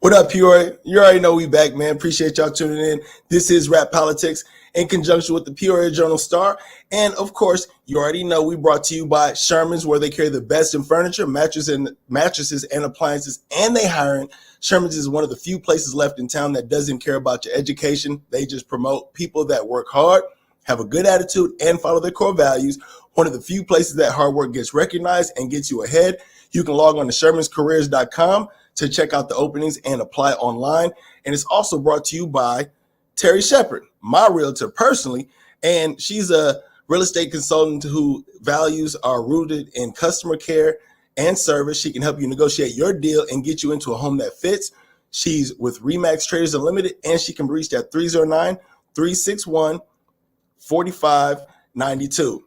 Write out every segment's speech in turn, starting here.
What up, Peoria? You already know we back, man. Appreciate y'all tuning in. This is RapPolitics in conjunction with the Peoria Journal-Star. And of course, you already know we brought to you by Sherman's, where they carry the best in furniture, mattresses and appliances, and they hiring. Sherman's is one of the few places left in town that doesn't care about your education. They just promote people that work hard, have a good attitude, and follow their core values. One of the few places that hard work gets recognized and gets you ahead. You can log on to shermanscareers.com to check out the openings and apply online. And it's also brought to you by Terry Shepard, my realtor personally. And she's a real estate consultant who values are rooted in customer care and service. She can help you negotiate your deal and get you into a home that fits. She's with Remax Traders Unlimited, and she can be reached at 309-361-4592.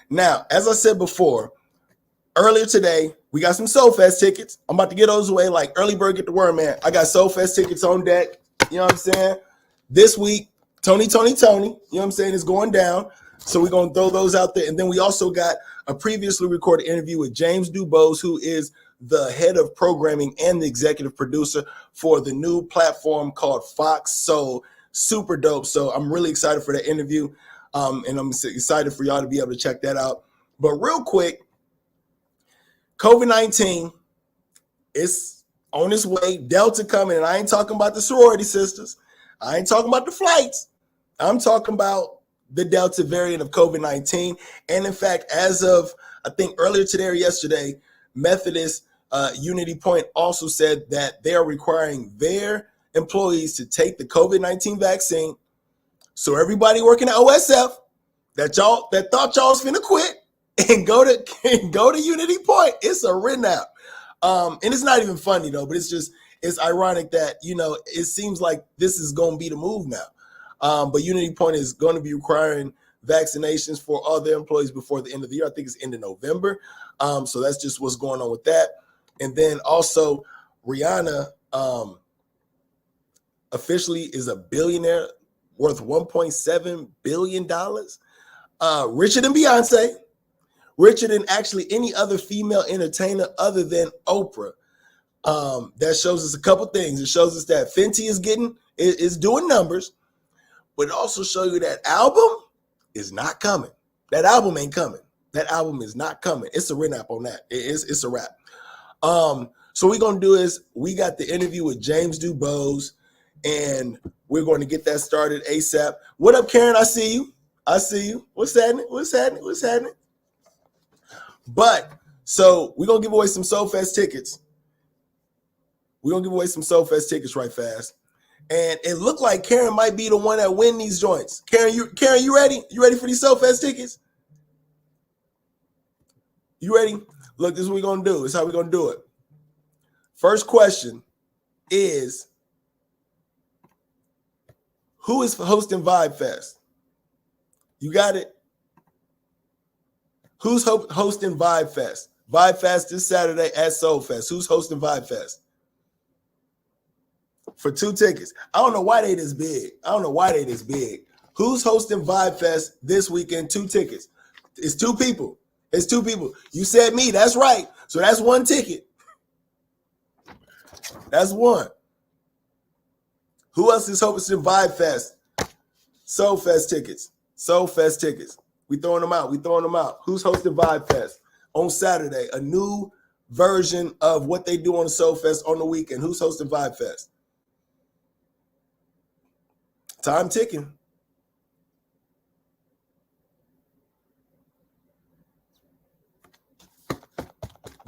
Now, as I said before, earlier today, we got some Soulfest tickets. I'm about to get those away like early bird get the worm, man. I got Soulfest tickets on deck. You know what I'm saying? This week, Tony, you know what I'm saying, is going down. So we're going to throw those out there. And then we also got a previously recorded interview with James Dubose, who is the head of programming and the executive producer for the new platform called Foxo. Super dope. So I'm really excited for that interview. And I'm excited for y'all to be able to check that out. But real quick, COVID-19 is on its way. Delta coming, and I ain't talking about the sorority sisters. I ain't talking about the flights. I'm talking about the Delta variant of COVID-19. And in fact, as of, I think earlier today or yesterday, Methodist Unity Point also said that they are requiring their employees to take the COVID-19 vaccine. So everybody working at OSF that thought y'all was finna quit and go to Unity Point, it's a written out. And it's not even funny though, but it's ironic that, you know, it seems like this is going to be the move now. But Unity Point is going to be requiring vaccinations for all their employees before the end of the year. I think it's end of November. So that's just what's going on with that. And then also Rihanna officially is a billionaire worth $1.7 billion. Richer than Beyonce. Richer than actually any other female entertainer other than Oprah. That shows us a couple things. It shows us that Fenty is doing numbers, but it also shows you that album is not coming. That album ain't coming. That album is not coming. It's a wrap on that. It's a wrap. So what we're gonna do is we got the interview with James Dubose, and we're going to get that started ASAP. What up, Karen? I see you. What's happening? But so we're gonna give away some Soulfest tickets. Right fast. And it looked like Karen might be the one that win these joints. Karen, you ready? You ready for these Soulfest tickets? You ready? Look, this is what we're gonna do. This is how we're gonna do it. First question is, who is hosting Vibe Fest? You got it? Who's hosting Vibe Fest? Vibe Fest this Saturday at Soulfest. Who's hosting Vibe Fest? For 2 tickets. I don't know why they this big. Who's hosting Vibe Fest this weekend? 2 tickets. It's 2 people. You said me. That's right. So that's 1 ticket. That's 1. Who else is hosting Vibe Fest? Soulfest tickets. We throwing them out. Who's hosting Vibe Fest on Saturday? A new version of what they do on the Soulfest on the weekend. Who's hosting Vibe Fest? Time ticking.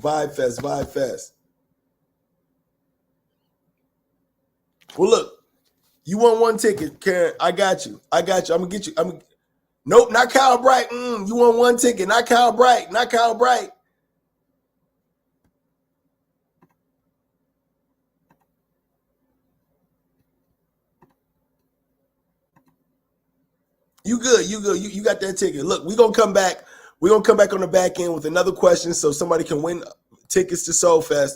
Vibe Fest. Well, look, you want 1 ticket, Karen. I got you. I'm gonna get you. Nope, not Kyle Bright. You want 1 ticket, not Kyle Bright. You good. You got that ticket. Look, we're gonna come back. We're gonna come back on the back end with another question so somebody can win tickets to Soulfest.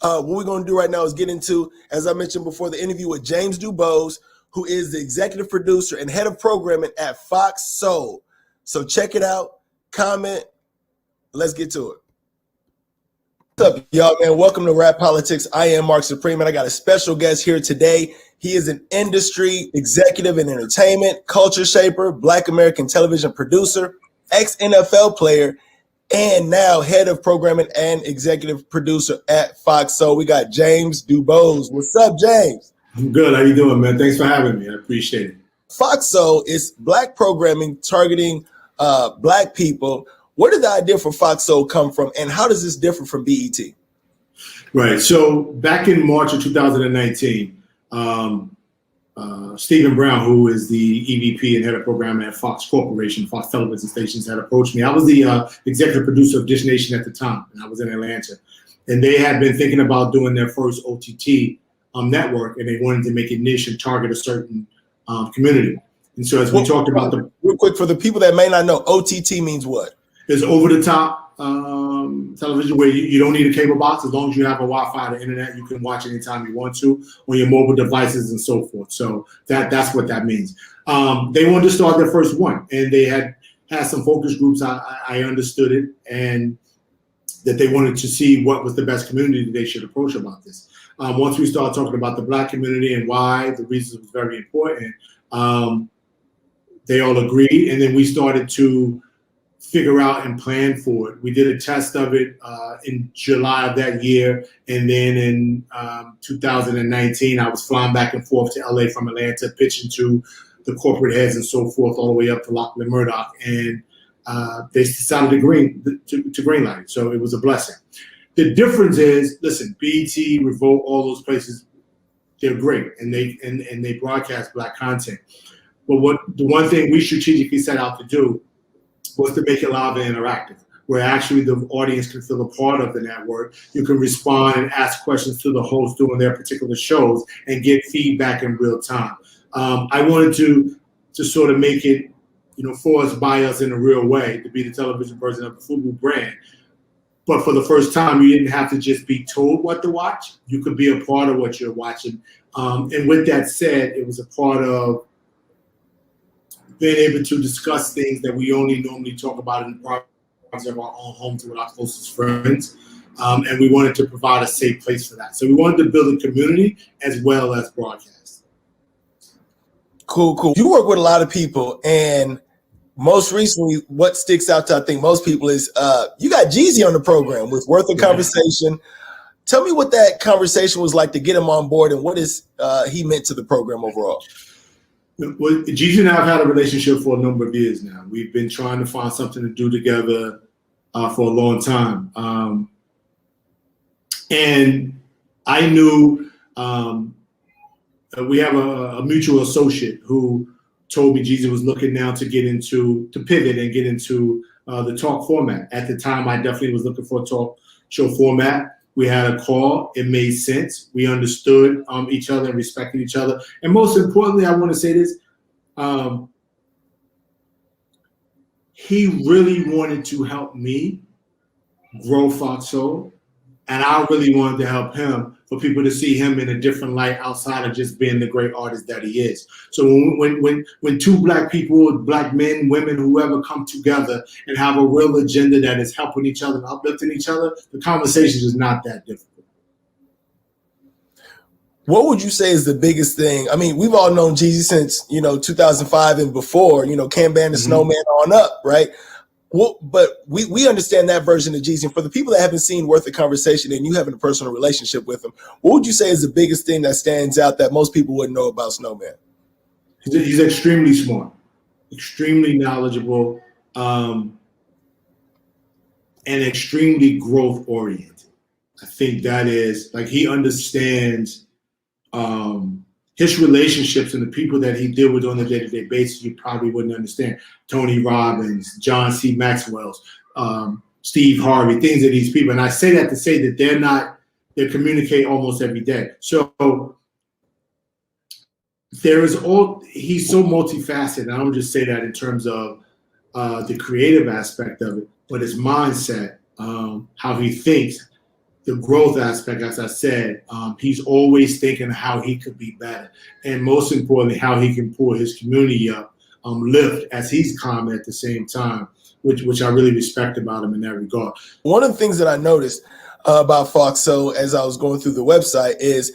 What we're gonna do right now is get into, as I mentioned before, the interview with James Dubose, who is the executive producer and head of programming at Foxo. So check it out, comment, let's get to it. What's up, y'all, man? Welcome to Rap Politics. I am Mark Supreme, and I got a special guest here today. He is an industry executive in entertainment, culture shaper, Black American television producer, ex-NFL player, and now head of programming and executive producer at Foxo. We got James Dubose. What's up, James? I'm good. How you doing, man? Thanks for having me. I appreciate it. Foxo is Black programming targeting Black people. Where did the idea for Foxo come from, and how does this differ from BET? Right. So back in March of 2019, Stephen Brown, who is the EVP and head of programming at Fox Corporation, Fox Television Stations, had approached me. I was the executive producer of Dish Nation at the time, and I was in Atlanta. And they had been thinking about doing their first OTT network, and they wanted to make it niche and target a certain community. And so as we talked about real quick, for the people that may not know, OTT means what? It's over-the-top television where you don't need a cable box. As long as you have a Wi-Fi or internet, you can watch anytime you want to on your mobile devices and so forth. So that's what that means. They wanted to start their first one, and they had some focus groups. I understood it, and that they wanted to see what was the best community that they should approach about this. Once we started talking about the Black community and why the reasons was very important, they all agreed, and then we started to figure out and plan for it. We did a test of it in July of that year, and then in 2019, I was flying back and forth to LA from Atlanta, pitching to the corporate heads and so forth, all the way up to Lachlan Murdoch, and they decided to greenlight it. So it was a blessing. The difference is, listen, BET, Revolt, all those places, they're great, and they broadcast Black content. But the one thing we strategically set out to do was to make it live and interactive, where actually the audience can feel a part of the network. You can respond and ask questions to the host doing their particular shows and get feedback in real time. I wanted to sort of make it, for us, by us in a real way, to be the television version of the FUBU brand. But for the first time, you didn't have to just be told what to watch. You could be a part of what you're watching. And with that said, it was a part of being able to discuss things that we only normally talk about in the privacy of our own homes with our closest friends. And we wanted to provide a safe place for that. So we wanted to build a community as well as broadcast. Cool. You work with a lot of people, and most recently, what sticks out to I think most people is you got Jeezy on the program with Worth a Conversation. Tell me what that conversation was like to get him on board, and what is he meant to the program overall. Well, Jeezy and I have had a relationship for a number of years now. We've been trying to find something to do together for a long time. And I knew we have a mutual associate who told me Jeezy was looking now to pivot and get into the talk format. At the time, I definitely was looking for a talk show format. We had a call. It made sense. We understood each other and respected each other. And most importantly, I want to say this. He really wanted to help me grow Foxo, and I really wanted to help him, for people to see him in a different light outside of just being the great artist that he is. So when two Black people, Black men, women, whoever, come together and have a real agenda that is helping each other and uplifting each other, the conversation is not that difficult. What would you say is the biggest thing? I mean, we've all known Jeezy since 2005 and before. Can Ban the Snowman on up, right? Well, but we understand that version of Jeezy. And for the people that haven't seen Worth a Conversation and you having a personal relationship with him, what would you say is the biggest thing that stands out that most people wouldn't know about Snowman? He's extremely smart, extremely knowledgeable, and extremely growth oriented. I think that is, like, he understands his relationships and the people that he deal with on a day-to-day basis. You probably wouldn't understand. Tony Robbins, John C. Maxwell's, Steve Harvey, things of these people. And I say that to say that they communicate almost every day. So he's so multifaceted. And I don't just say that in terms of the creative aspect of it, but his mindset, how he thinks, the growth aspect, as I said, he's always thinking how he could be better. And most importantly, how he can pull his community up, lift as he's calm at the same time, which I really respect about him in that regard. One of the things that I noticed, about Foxo as I was going through the website is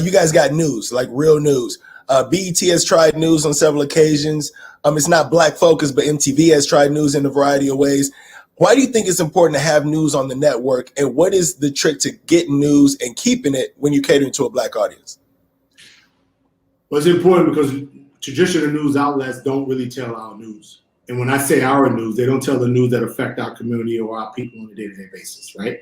you guys got news, like real news. BET has tried news on several occasions. It's not black focused, but MTV has tried news in a variety of ways. Why do you think it's important to have news on the network? And what is the trick to getting news and keeping it when you're catering to a black audience? Well, it's important because traditional news outlets don't really tell our news. And when I say our news, they don't tell the news that affect our community or our people on a day-to-day basis, right?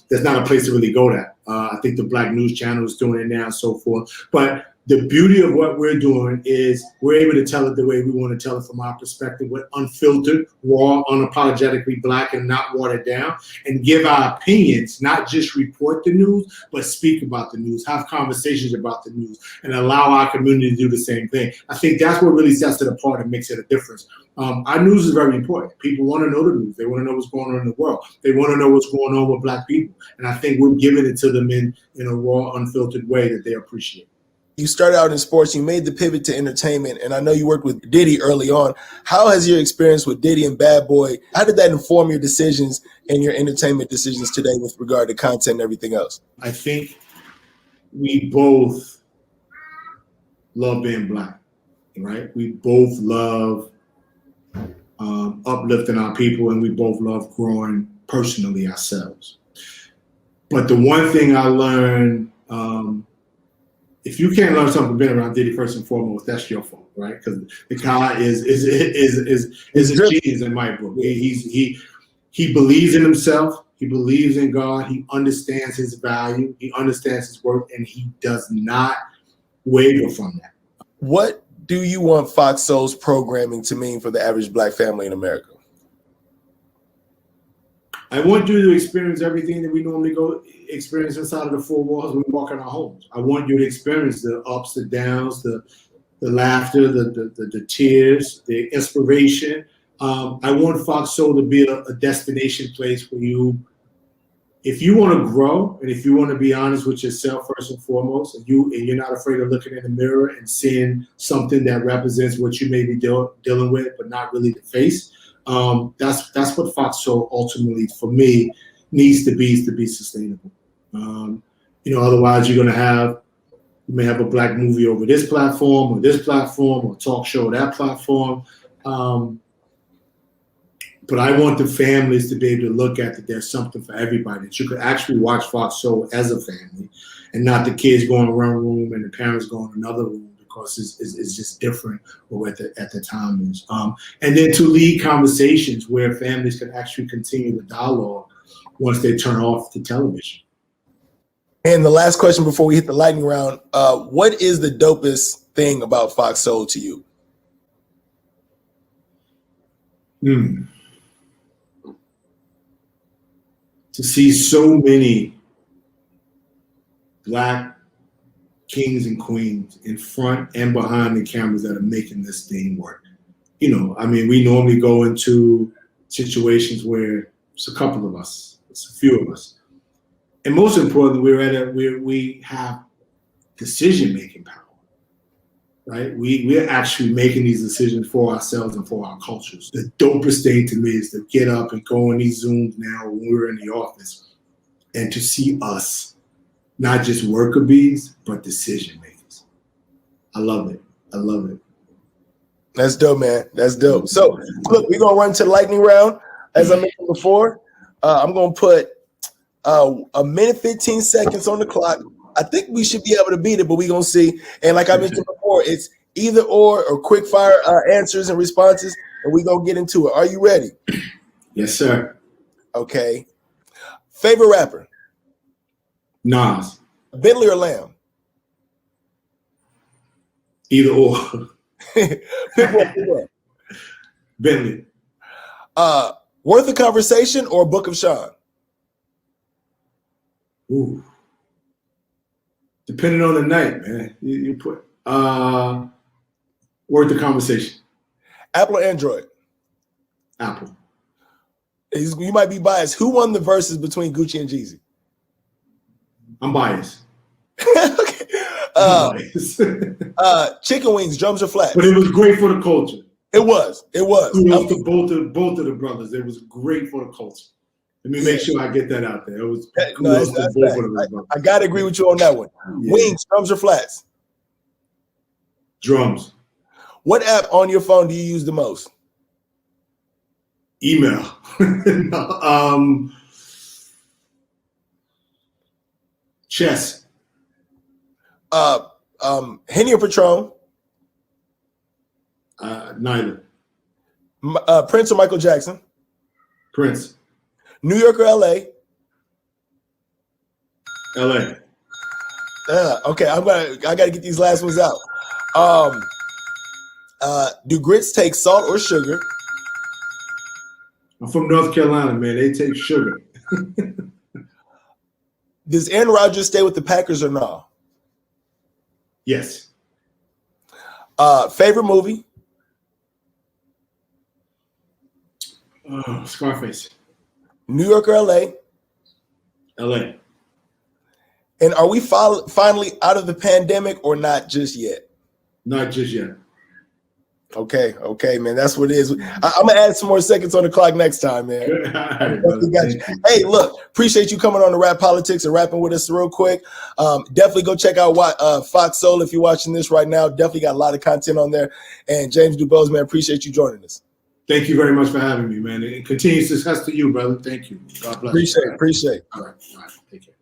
There's not a place to really go to. I think the Black News Channel is doing it now and so forth. But the beauty of what we're doing is we're able to tell it the way we want to tell it from our perspective, with unfiltered, raw, unapologetically black, and not watered down, and give our opinions, not just report the news, but speak about the news, have conversations about the news, and allow our community to do the same thing. I think that's what really sets it apart and makes it a difference. Our news is very important. People want to know the news. They want to know what's going on in the world. They want to know what's going on with black people. And I think we're giving it to them in a raw, unfiltered way that they appreciate. You started out in sports, you made the pivot to entertainment, and I know you worked with Diddy early on. How has your experience with Diddy and Bad Boy, how did that inform your decisions and your entertainment decisions today with regard to content and everything else? I think we both love being black, right? We both love uplifting our people, and we both love growing personally ourselves. But the one thing I learned, if you can't learn something from being around Diddy, first and foremost, that's your fault, right? Because the guy is a genius in my book. He believes in himself. He believes in God. He understands his value. He understands his worth, and he does not waver from that. What do you want Foxo's programming to mean for the average black family in America? I want you to experience everything that we normally go experience inside of the four walls when we walk in our homes. I want you to experience the ups, the downs, the laughter, the tears, the inspiration. I want Foxo to be a destination place for you. If you want to grow and if you want to be honest with yourself first and foremost, and you're not afraid of looking in the mirror and seeing something that represents what you may be dealing with, but not really the face. That's what Foxo ultimately, for me, needs to be sustainable. Otherwise you may have a black movie over this platform or talk show that platform. But I want the families to be able to look at that there's something for everybody, that you could actually watch Foxo as a family and not the kids going to one room and the parents going to another room, because it's just different at the time is. And then to lead conversations where families can actually continue the dialogue once they turn off the television. And the last question before we hit the lightning round, what is the dopest thing about Foxo to you? To see so many black kings and queens in front and behind the cameras that are making this thing work. We normally go into situations where it's a couple of us, it's a few of us. And most importantly, we have decision-making power, right? We're actually making these decisions for ourselves and for our cultures. The dopest thing to me is to get up and go in these Zooms now when we're in the office and to see us, not just worker bees, but decision makers. I love it. I love it. That's dope, man. That's dope. So, look, we're going to run to the lightning round. As I mentioned before, I'm going to put a minute, 15 seconds on the clock. I think we should be able to beat it, but we're going to see. And like I mentioned before, it's either or quick fire answers and responses, and we're going to get into it. Are you ready? Yes, sir. Okay. Favorite rapper? Nas. Bentley or Lamb? Either or. Bentley. Worth a Conversation or Book of Sean? Ooh. Depending on the night, man. You put Worth the Conversation. Apple or Android? Apple. You might be biased. Who won the verses between Gucci and Jeezy? I'm biased. Okay. I'm biased. Chicken wings, drums or flats? But it was great for the culture. It was. Kudos to both of the brothers. It was great for the culture. Let me make sure I get that out there. It was No, kudos to both of them. I gotta agree with you on that one. Yeah. Wings, drums, or flats? Drums. What app on your phone do you use the most? Email. No, chess. Henny or Patron? Neither. Prince or Michael Jackson? Prince. New York or LA? LA. Okay, I gotta get these last ones out. Do grits take salt or sugar? I'm from North Carolina, man. They take sugar. Does Aaron Rodgers stay with the Packers or no? Yes. Favorite movie? Scarface. New York or LA? LA. And are we finally out of the pandemic or not just yet? Not just yet. Okay, man. That's what it is. I'm going to add some more seconds on the clock next time, man. Right, hey, look, appreciate you coming on to Rap Politics and rapping with us real quick. Definitely go check out Foxo if you're watching this right now. Definitely got a lot of content on there. And James Dubose, man, appreciate you joining us. Thank you very much for having me, man. And continued success to you, brother. Thank you. God bless. Appreciate. All right. Take care.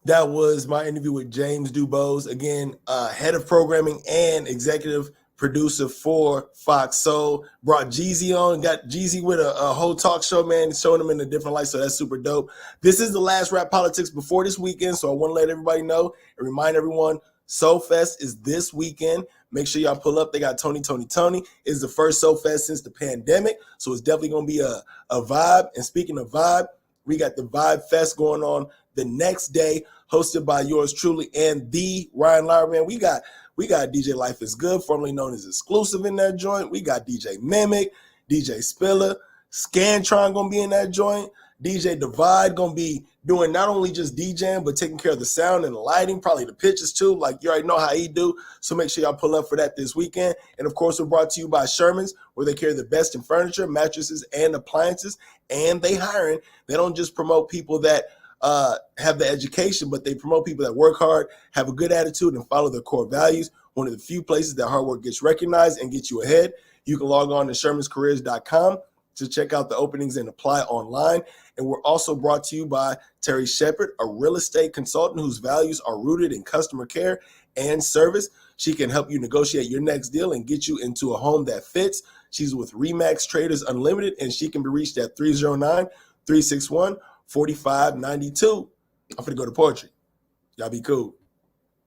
That was my interview with James Dubose, again, head of programming and executive producer for Foxo. Brought Jeezy on, got Jeezy with a whole talk show, man, showing him in a different light, so that's super dope. This is the last Rap Politics before this weekend, so I want to let everybody know and remind everyone, Soulfest is this weekend. Make sure y'all pull up. They got Tony. It's the first Soulfest since the pandemic, so it's definitely going to be a vibe. And speaking of vibe, we got the Vibe Fest going on the next day, hosted by yours truly and the Ryan Lowry, man. We got DJ Life is Good, formerly known as Exclusive, in that joint. We got DJ Mimic, DJ Spiller, Scantron gonna be in that joint. DJ Divide gonna be doing not only just DJing, but taking care of the sound and the lighting, probably the pictures too. Like you already know how he do. So make sure y'all pull up for that this weekend. And of course, we're brought to you by Sherman's, where they carry the best in furniture, mattresses, and appliances. And they hiring. They don't just promote people that have the education, but they promote people that work hard, have a good attitude, and follow their core values. One of the few places that hard work gets recognized and gets you ahead. You can log on to shermanscareers.com to check out the openings and apply online. And we're also brought to you by Terry Shepard, a real estate consultant whose values are rooted in customer care and service. She can help you negotiate your next deal and get you into a home that fits. She's with Remax Traders Unlimited, and she can be reached at 309-361-4592. I'm going to go to poetry. Y'all be cool.